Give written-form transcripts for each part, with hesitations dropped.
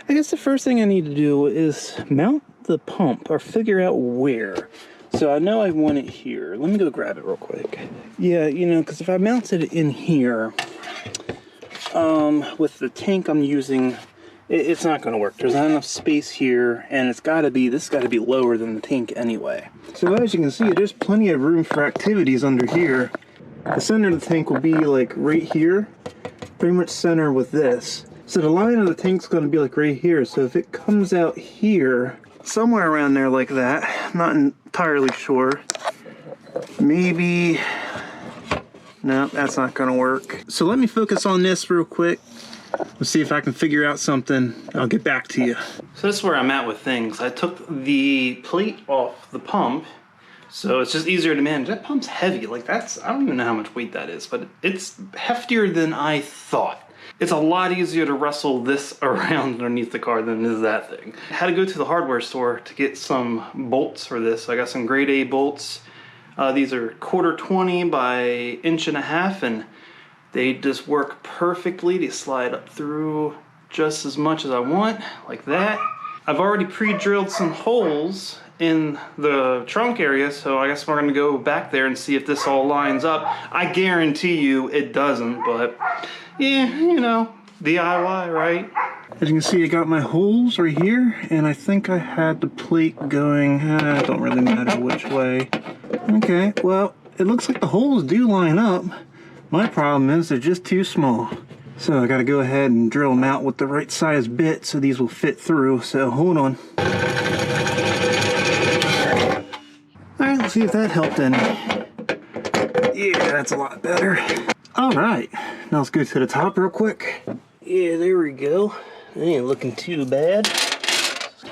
I guess the first thing I need to do is mount the pump or figure out where. So I know I want it here. Let me go grab it real quick. Yeah, you know, because if I mounted it in here, with the tank I'm using, it's not going to work. There's not enough space here, and this got to be lower than the tank anyway. So as you can see, there's plenty of room for activities under here. The center of the tank will be like right here, pretty much center with this. So the line of the tank's going to be like right here. So if it comes out here, somewhere around there like that, I'm not entirely sure. Maybe, no, that's not going to work. So let me focus on this real quick. Let's see if I can figure out something. I'll get back to you. So this is where I'm at with things. I took the plate off the pump, so it's just easier to manage. That pump's heavy. Like that's, I don't even know how much weight that is, but it's heftier than I thought. It's a lot easier to wrestle this around underneath the car than it is that thing. I had to go to the hardware store to get some bolts for this. So I got some grade A bolts. These are 1/4 by 1.5 inches, and they just work perfectly. They slide up through just as much as I want, like that. I've already pre-drilled some holes in the trunk area, so I guess we're gonna go back there and see if this all lines up. I guarantee you it doesn't, but yeah, you know, DIY, right? As you can see, I got my holes right here, and I think I had the plate going, it don't really matter which way. Okay, well, it looks like the holes do line up. My problem is they're just too small. So I gotta go ahead and drill them out with the right size bit so these will fit through, so hold on. Alright, let's see if that helped any. Yeah, that's a lot better. Alright, now let's go to the top real quick. Yeah, there we go. It ain't looking too bad.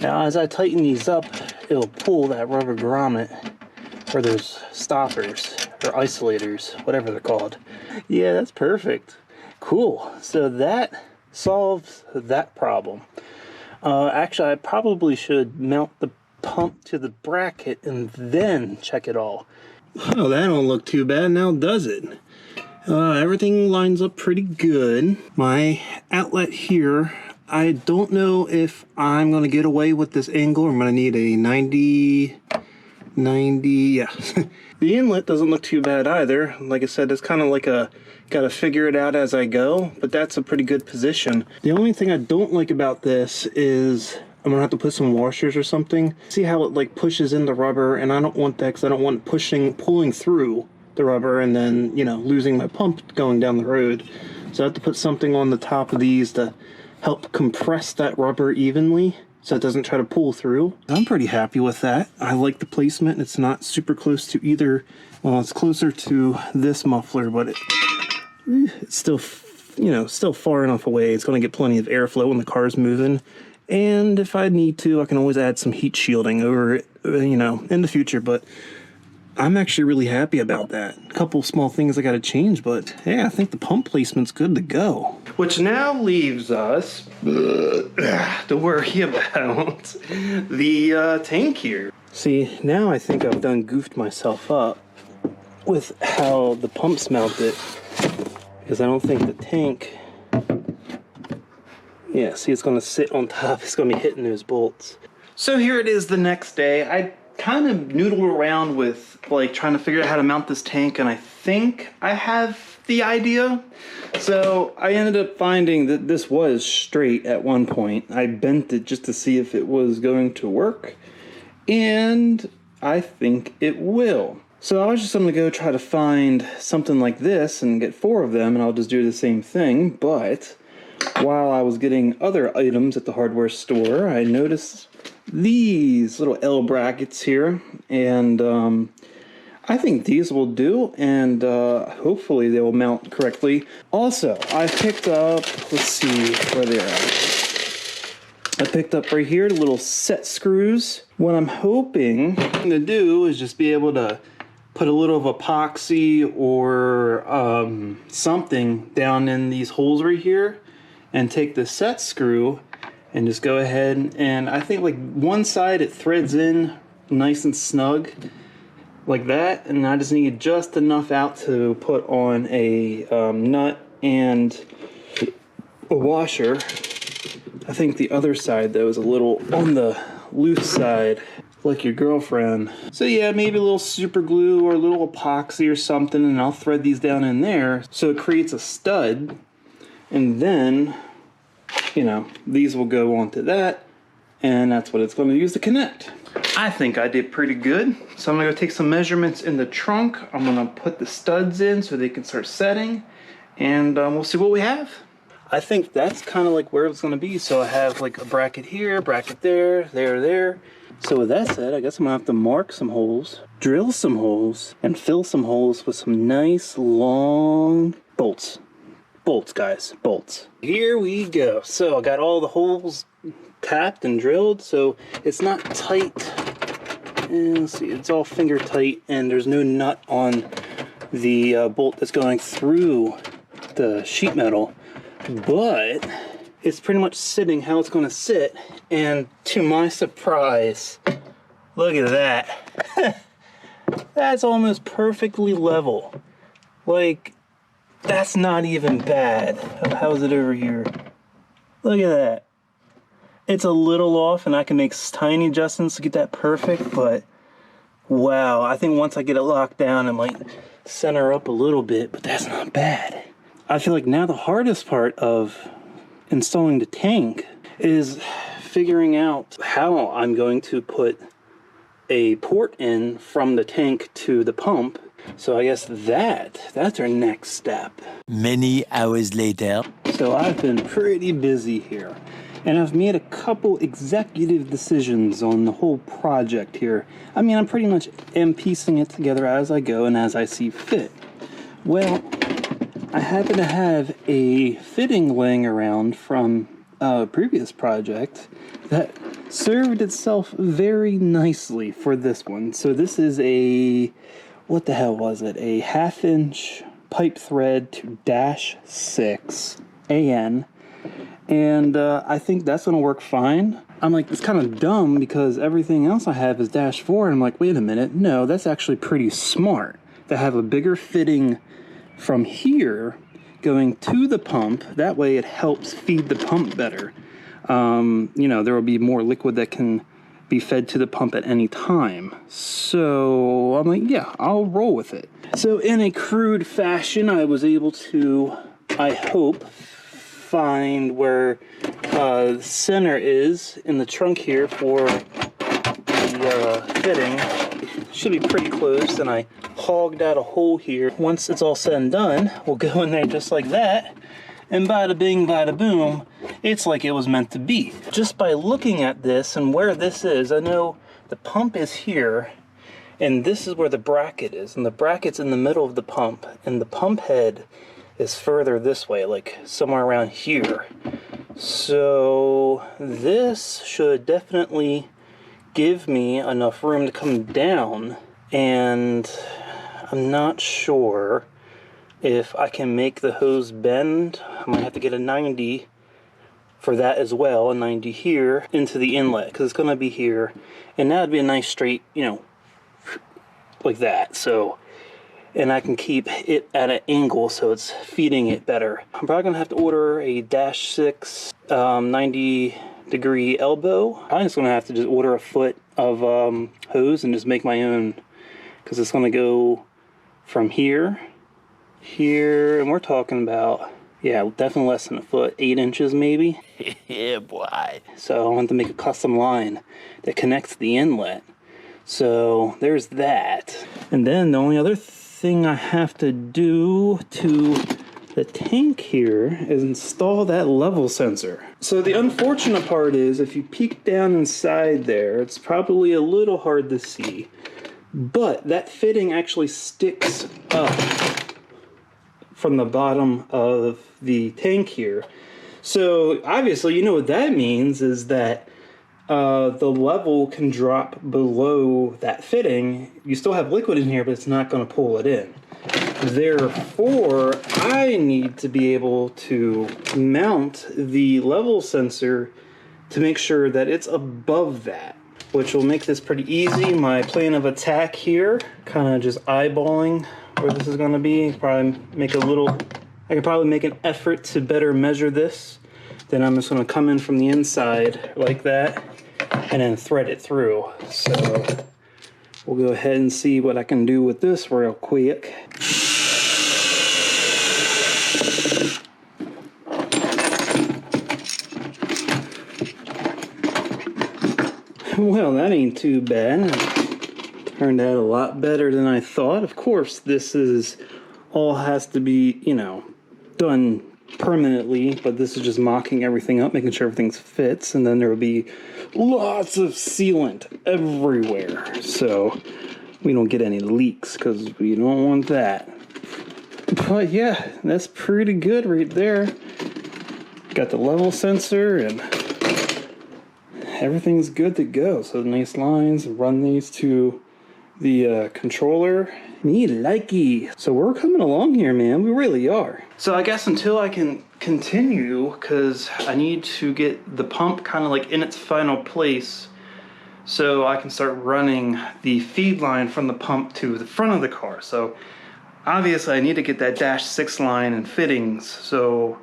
Now as I tighten these up, it'll pull that rubber grommet, or those stoppers, or isolators, whatever they're called. Yeah, that's perfect. Cool. So that solves that problem. Actually, I probably should mount the pump to the bracket and then check it all. Oh, that don't look too bad now, does it? Everything lines up pretty good. My outlet here, I don't know if I'm going to get away with this angle. I'm going to need a 90, yeah. The inlet doesn't look too bad either. Like I said, it's kind of like a, gotta figure it out as I go, but that's a pretty good position. The only thing I don't like about this is I'm gonna have to put some washers or something. See how it like pushes in the rubber, and I don't want that because I don't want pulling through the rubber and then, you know, losing my pump going down the road. So I have to put something on the top of these to help compress that rubber evenly so it doesn't try to pull through. I'm pretty happy with that. I like the placement. It's not super close to either. Well, it's closer to this muffler, but it's still, you know, still far enough away. It's going to get plenty of airflow when the car's moving. And if I need to, I can always add some heat shielding over it, you know, in the future. But I'm actually really happy about that. A couple small things I got to change, but yeah, I think the pump placement's good to go. Which now leaves us to worry about the tank here. See, now I think I've done goofed myself up with how the pump's mounted, because I don't think the tank, yeah, see, it's going to sit on top. It's going to be hitting those bolts. So here it is the next day. I kind of noodled around with like trying to figure out how to mount this tank, and I think I have the idea. So I ended up finding that this was straight at one point. I bent it just to see if it was going to work, and I think it will. So I was just going to go try to find something like this and get 4 of them, and I'll just do the same thing. But while I was getting other items at the hardware store, I noticed these little L brackets here, and I think these will do, and hopefully they will mount correctly. Also, I picked up, let's see where they're at. I picked up right here the little set screws. What I'm hoping to do is just be able to put a little of epoxy or something down in these holes right here, and take the set screw and just go ahead, and I think like one side it threads in nice and snug like that, and I just need just enough out to put on a nut and a washer I think the other side though is a little on the loose side, like your girlfriend. So yeah, maybe a little super glue or a little epoxy or something, and I'll thread these down in there so it creates a stud, and then, you know, these will go onto that, and that's what it's going to use to connect. I think I did pretty good. So I'm gonna go take some measurements in the trunk. I'm gonna put the studs in so they can start setting, and we'll see what we have. I think that's kind of like where it's gonna be. So I have like a bracket here, bracket there, there. So with that said, I guess I'm gonna have to mark some holes, drill some holes, and fill some holes with some nice long bolts. Bolts, guys, bolts. Here we go. So I got all the holes tapped and drilled, so it's not tight. And let's see, it's all finger tight, and there's no nut on the bolt that's going through the sheet metal, but it's pretty much sitting how it's going to sit. And to my surprise, look at that. That's almost perfectly level. Like, that's not even bad. How's it over here? Look at that. It's a little off, and I can make tiny adjustments to get that perfect, but wow, I think once I get it locked down, it might center up a little bit, but that's not bad. I feel like now the hardest part of installing the tank is figuring out how I'm going to put a port in from the tank to the pump. So I guess that's our next step. Many hours later. So I've been pretty busy here, and I've made a couple executive decisions on the whole project here. I mean, I'm pretty much am piecing it together as I go and as I see fit. Well, I happen to have a fitting laying around from a previous project that served itself very nicely for this one. So this is a, what the hell was it? A 1/2 inch pipe thread to -6 AN. And I think that's going to work fine. I'm like, it's kind of dumb because everything else I have is -4. And I'm like, wait a minute. No, that's actually pretty smart to have a bigger fitting from here going to the pump. That way it helps feed the pump better. You know, there will be more liquid that can be fed to the pump at any time. So I'm like, yeah, I'll roll with it. So in a crude fashion, I was able to, I hope, find where the center is in the trunk here for the fitting. Should be pretty close, and I hogged out a hole here. Once it's all said and done, we'll go in there just like that, and bada bing, bada boom, it's like it was meant to be. Just by looking at this and where this is, I know the pump is here, and this is where the bracket is, and the bracket's in the middle of the pump, and the pump head is further this way, like somewhere around here. So this should definitely give me enough room to come down, and I'm not sure if I can make the hose bend. I might have to get a 90 for that as well, a 90 here into the inlet, because it's going to be here, and that would be a nice straight, you know, like that. So, and I can keep it at an angle so it's feeding it better. I'm probably going to have to order a -6 90-degree elbow. I'm just going to have to just order a foot of hose and just make my own, because it's going to go from here, and we're talking about, yeah, definitely less than a foot, 8 inches maybe. Yeah, boy. So I want to make a custom line that connects the inlet. So there's that. And then the only other thing I have to do to the tank here is install that level sensor. So the unfortunate part is, if you peek down inside there, it's probably a little hard to see, but that fitting actually sticks up from the bottom of the tank here. So obviously, you know what that means is that the level can drop below that fitting. You still have liquid in here, but it's not going to pull it in. Therefore, I need to be able to mount the level sensor to make sure that it's above that, which will make this pretty easy. My plan of attack here, kind of just eyeballing where this is going to be. Probably make a little, I could probably make an effort to better measure this then I'm just going to come in from the inside like that and then thread it through. So we'll go ahead and see what I can do with this real quick. Well, that ain't too bad. Turned out a lot better than I thought. Of course, this is all has to be, you know, done permanently, but this is just mocking everything up, making sure everything fits, and then there will be lots of sealant everywhere, so we don't get any leaks, because we don't want that. But yeah, that's pretty good right there. Got the level sensor, and everything's good to go. So nice lines, run these to the controller. Me likey. So we're coming along here, man. We really are. So I guess until I can continue, because I need to get the pump kind of like in its final place so I can start running the feed line from the pump to the front of the car. So obviously I need to get that dash 6 line and fittings. So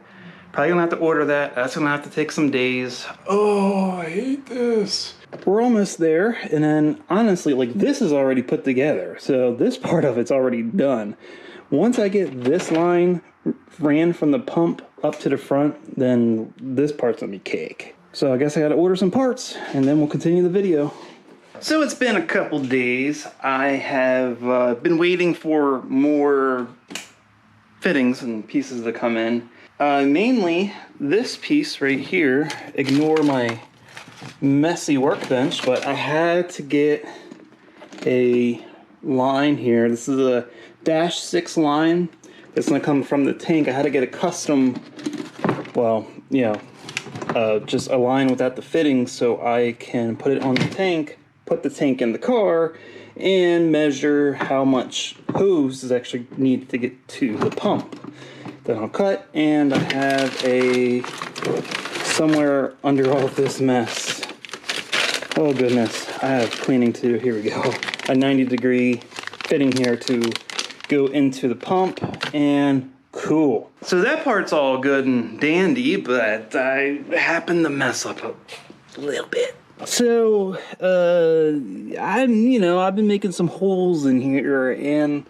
probably gonna have to order that. That's gonna have to take some days. Oh, I hate this. We're almost there, and then honestly, like, this is already put together, so this part of it's already done. Once I get this line ran from the pump up to the front, then this part's gonna be cake. So I guess I gotta order some parts, and then we'll continue the video. So it's been a couple days. I have been waiting for more fittings and pieces to come in. Mainly this piece right here. Ignore my messy workbench, but I had to get a line here. This is a dash 6 line that's gonna come from the tank. I had to get a custom, well, you know, just a line without the fittings so I can put it on the tank, put the tank in the car, and measure how much hose is actually needed to get to the pump. Then I'll cut, and I have a somewhere under all of this mess. Oh goodness, I have cleaning to do. Here we go. A 90-degree fitting here to go into the pump, and cool. So that part's all good and dandy, but I happened to mess up a little bit. So, I've been making some holes in here, and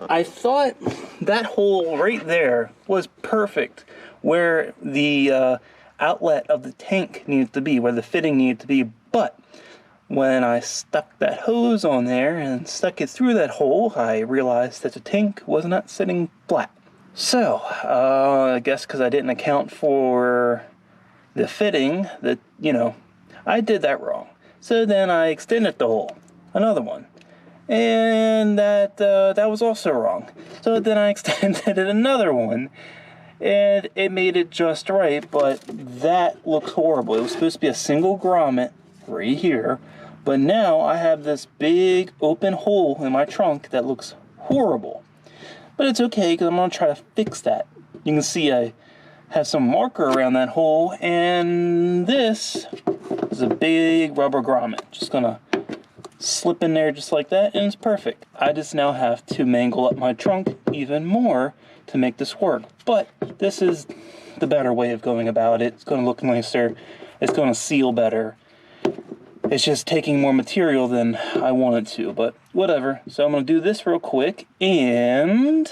I thought that hole right there was perfect where the outlet of the tank needed to be, where the fitting needed to be. But when I stuck that hose on there and stuck it through that hole, I realized that the tank was not sitting flat. So, I guess because I didn't account for the fitting, that, I did that wrong. So then I extended the hole, another one, and that was also wrong. So then I extended another one, and it made it just right, but that looks horrible. It was supposed to be a single grommet right here, but now I have this big open hole in my trunk that looks horrible. But it's okay, because I'm going to try to fix that. You can see I have some marker around that hole, and this is a big rubber grommet. Just gonna slip in there just like that, and it's perfect. I just now have to mangle up my trunk even more to make this work. But this is the better way of going about it. It's gonna look nicer. It's gonna seal better. It's just taking more material than I wanted to, but whatever. So I'm gonna do this real quick, and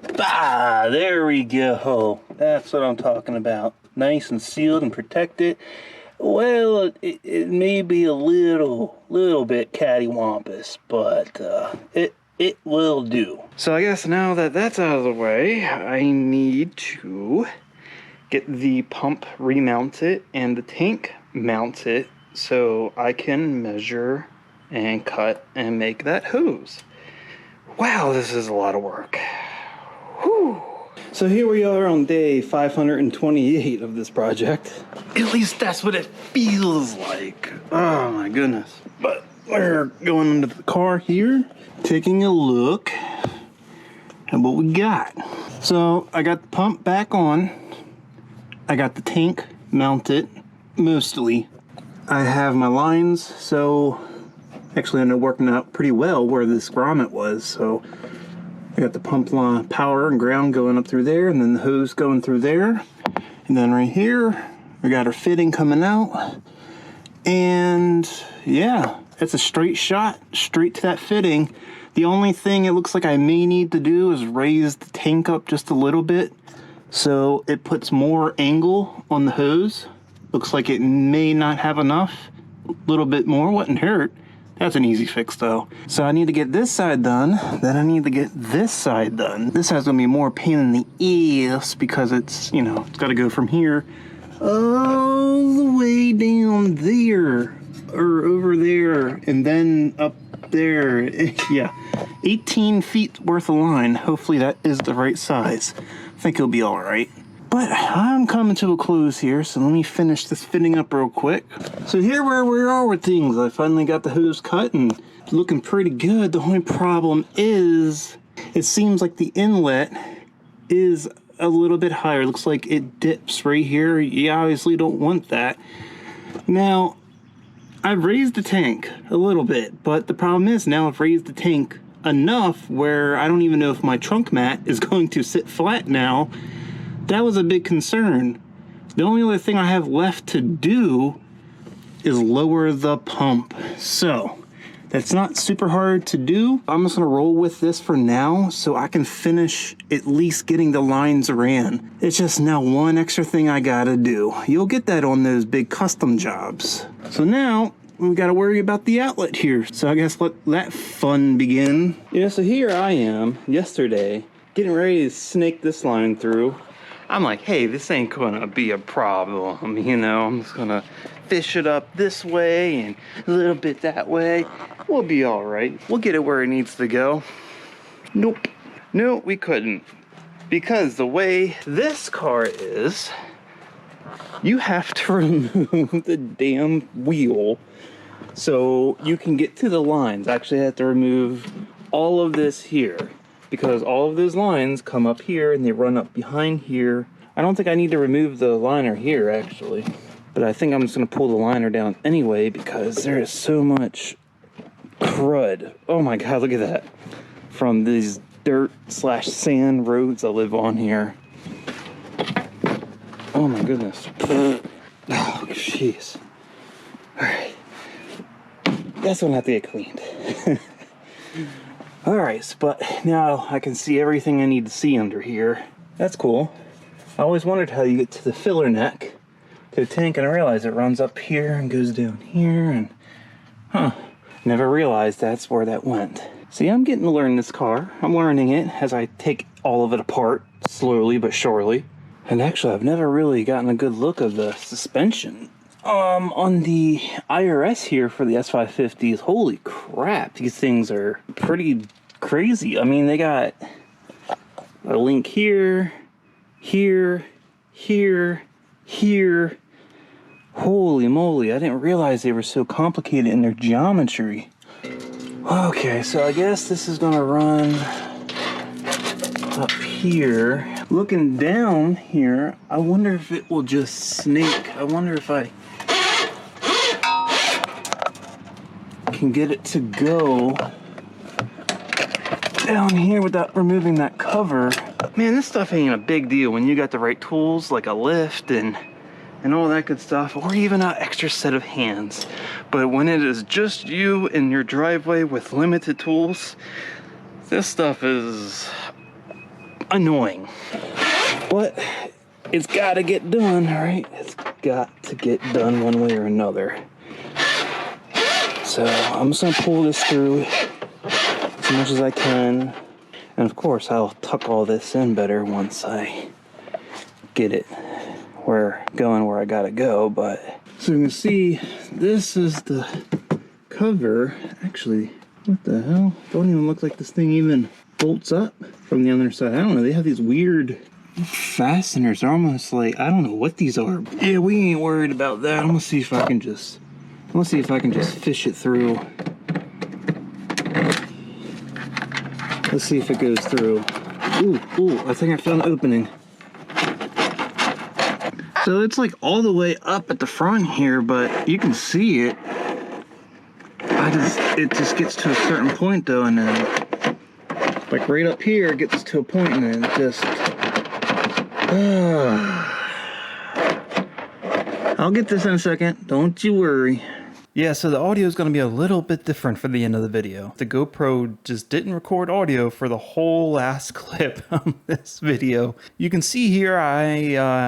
there we go. That's what I'm talking about. Nice and sealed and protected. Well, it may be a little bit cattywampus, but it will do. So I guess now that that's out of the way, I need to get the pump remounted and the tank mounted so I can measure and cut and make that hose. Wow, this is a lot of work. Whew. So here we are on day 528 of this project. At least that's what it feels like. Oh my goodness. But we're going into the car here, taking a look at what we got. So I got the pump back on. I got the tank mounted, mostly. I have my lines, so actually ended up working out pretty well where this grommet was. So I got the pump line, power and ground going up through there, and then the hose going through there. And then right here, we got our fitting coming out. And yeah, it's a straight shot, straight to that fitting. The only thing it looks like I may need to do is raise the tank up just a little bit so it puts more angle on the hose. Looks like it may not have enough. A little bit more wouldn't hurt. That's an easy fix though. So I need to get this side done, then I need to get this side done. This side's gonna be more pain in the ass because it's, you know, it's gotta go from here all the way down there, or over there, and then up there. Yeah, 18 feet worth of line. Hopefully that is the right size. I think it'll be all right. But I'm coming to a close here, so let me finish this fitting up real quick. So here where we are with things, I finally got the hose cut and it's looking pretty good. The only problem is, it seems like the inlet is a little bit higher. It looks like it dips right here. You obviously don't want that. Now, I've raised the tank a little bit, but the problem is now I've raised the tank enough where I don't even know if my trunk mat is going to sit flat now. That was a big concern. The only other thing I have left to do is lower the pump. So that's not super hard to do. I'm just gonna roll with this for now so I can finish at least getting the lines ran. It's just now one extra thing I gotta do. You'll get that on those big custom jobs. So now we gotta worry about the outlet here. So I guess let that fun begin. Yeah, so here I am yesterday getting ready to snake this line through. I'm like, hey, this ain't gonna be a problem, you know, I'm just gonna fish it up this way and a little bit that way. We'll be all right. We'll get it where it needs to go. Nope. No, we couldn't. Because the way this car is, you have to remove the damn wheel so you can get to the lines. Actually, I have to remove all of this here, because all of those lines come up here and they run up behind here. I don't think I need to remove the liner here actually, but I think I'm just gonna pull the liner down anyway because there is so much crud. Oh my God, look at that. From these dirt / sand roads I live on here. Oh my goodness. Oh, jeez. All right. That's gonna have to get cleaned. Alright, but now I can see everything I need to see under here. That's cool. I always wondered how you get to the filler neck to the tank, and I realized it runs up here and goes down here, and never realized that's where that went. See, I'm getting to learn this car. I'm learning it as I take all of it apart, slowly but surely. And actually, I've never really gotten a good look of the suspension. On the IRS here for the S550s, holy crap, these things are pretty crazy. I mean, they got a link here, here, here, here. Holy moly, I didn't realize they were so complicated in their geometry. Okay, so I guess this is gonna run up here. Looking down here, I wonder if it will just snake. I wonder if I can get it to go down here without removing that cover. Man, this stuff ain't a big deal when you got the right tools, like a lift and all that good stuff, or even an extra set of hands. But when it is just you in your driveway with limited tools, this stuff is annoying. But it's gotta get done, right? It's got to get done one way or another. So I'm just gonna pull this through as much as I can. And of course, I'll tuck all this in better once I get it where I gotta go. But so you can see, this is the cover. Actually, what the hell? Don't even look like this thing even bolts up from the other side. I don't know. They have these weird fasteners. They're almost like, I don't know what these are. Yeah, we ain't worried about that. I'm gonna see if I can just fish it through. Let's see if it goes through. Ooh, I think I found an opening. So it's like all the way up at the front here, but you can see it. It just gets to a certain point though, and then like right up here it gets to a point and then it just I'll get this in a second. Don't you worry. Yeah, so the audio is going to be a little bit different for the end of the video. The GoPro just didn't record audio for the whole last clip of this video. You can see here I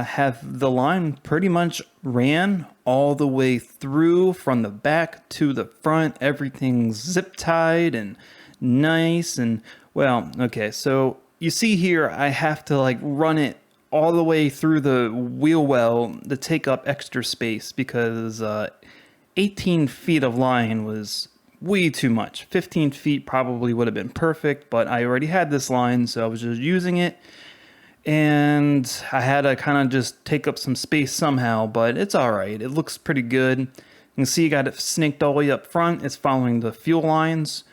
have the line pretty much ran all the way through from the back to the front. Everything's zip tied and nice and well, okay, so you see here I have to like run it all the way through the wheel well to take up extra space because 18 feet of line was way too much. 15 feet probably would have been perfect, but I already had this line, so I was just using it. And I had to kind of just take up some space somehow, but it's all right. It looks pretty good. You can see you got it snaked all the way up front. It's following the fuel lines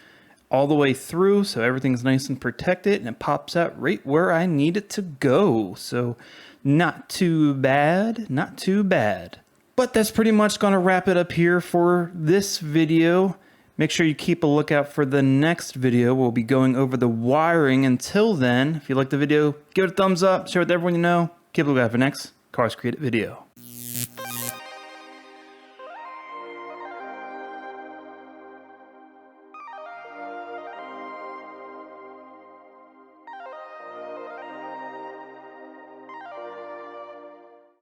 all the way through, so everything's nice and protected, and it pops out right where I need it to go. So not too bad, not too bad. But that's pretty much going to wrap it up here for this video. Make sure you keep a lookout for the next video. We'll be going over the wiring. Until then, if you liked the video, give it a thumbs up, share it with everyone you know. Keep a lookout for the next Karz Kreated video.